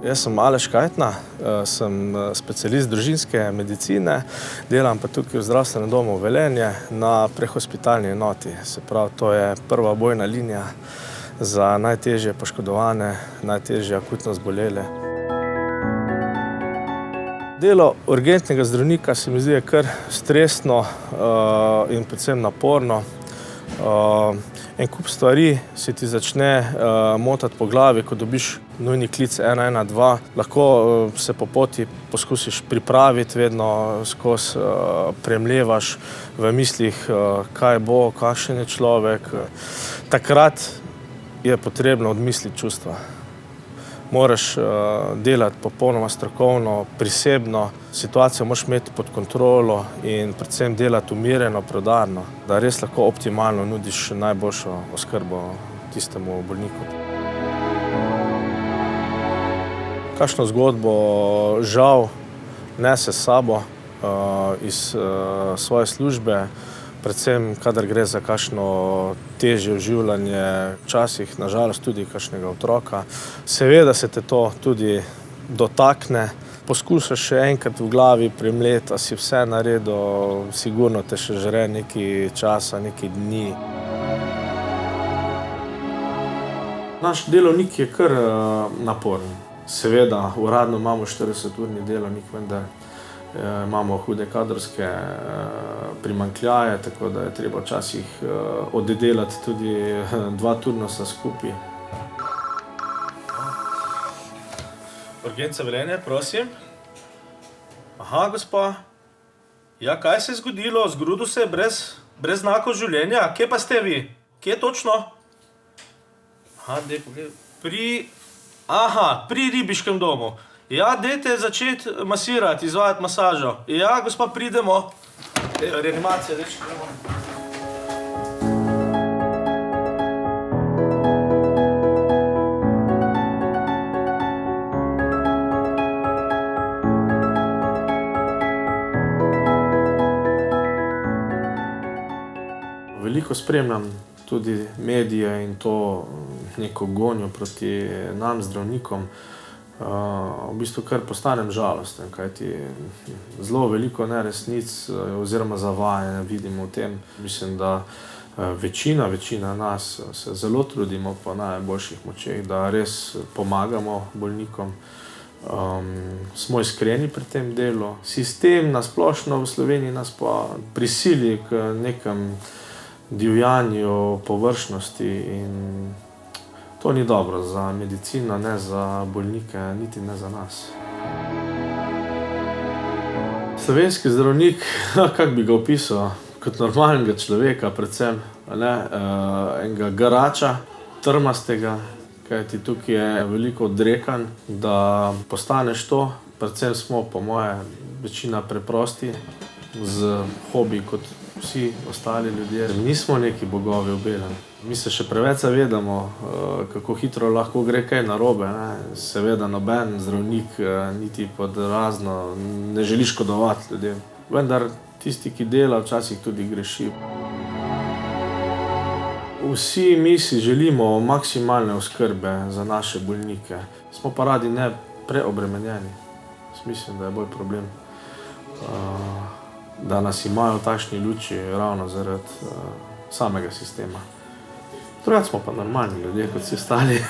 Jaz sem Aleš Kajtna, sem specialist družinske medicine, delam pa tukaj v zdravstvenem domu Velenje na prehospitalni enoti. Se pravi, to je prva bojna linija za najtežje poškodovane, najtežje akutno zbolele. Delo urgentnega zdravnika se mi zdi kar stresno in predvsem naporno. En kup stvari se ti začne motati po glavi, ko dobiš nujni klic 112. Lahko se po poti poskusiš pripraviti, vedno skozi premlevaš v mislih, kaj bo, kakšen je človek. Takrat je potrebno odmisliti čustva. Moraš delati popolnoma strokovno, prisebno, situacijo moraš imeti pod kontrolo in predvsem delati umirjeno, preudarno, da res lahko optimalno nudiš najboljšo oskrbo tistemu bolniku. Kakšno zgodbo žal nese s sabo iz svoje službe, predvsem kadar gre za kakšno težje oživljanje, včasih na žalost tudi kakšnega otroka. Seveda se te to tudi dotakne. Poskušaš še enkrat v glavi premleti, a si vse naredil, sigurno te še žre nekaj časa, nekaj dni. Naš delovnik je kar naporen. Seveda, uradno imamo 40-urni delovnik, vendar imamo hude kadrovske primanjkljaje, tako da je treba včasih oddelati tudi 2 turnusa skupaj. Urgenca Velenje, prosim. Aha, gospa. Ja, kaj se je zgodilo? Zgrudil se je brez znakov življenja? Kje pa ste vi? Kje točno? Aha, daj pogledaj. Pri ribiškem domu. Ja, dajte začeti masirati, izvajati masažo. Ja, gospa, pridemo. Reanimacija, daj, če gremo. Veliko spremljam tudi medije in to neko gonjo proti nam, zdravnikom. V bistvu kar postanem žalosten, kajti zelo veliko neresnic oziroma zavajanja vidimo v tem. Mislim, da večina nas se zelo trudimo po najboljših močeh, da res pomagamo bolnikom. Smo iskreni pri tem delu. Sistem na splošno v Sloveniji nas pa prisili k nekem divjanju, površnosti in to ni dobro za medicino, ne za bolnike, niti ne za nas. Slovenski zdravnik, kako bi ga opisal, kot normalnega človeka predvsem, enega garača, trmastega, kajti tukaj je veliko odrekanj, da postaneš to. Predvsem smo, po moje, večina preprosti, z hobiji kot vsi ostali ljudje. Nismo neki bogovi v belem. Mi se še preveč zavedamo, kako hitro lahko gre kaj narobe. Seveda noben zdravnik niti pod razno ne želi škodovati ljudem. Vendar tisti, ki dela, včasih tudi greši. Vsi mi si želimo maksimalne oskrbe za naše bolnike. Smo pa radi ne preobremenjeni. Mislim, da je bolj problem, da nas imajo v takšni luči ravno zaradi samega sistema. Drugače smo pa normalni ljudje kot vsi ostali.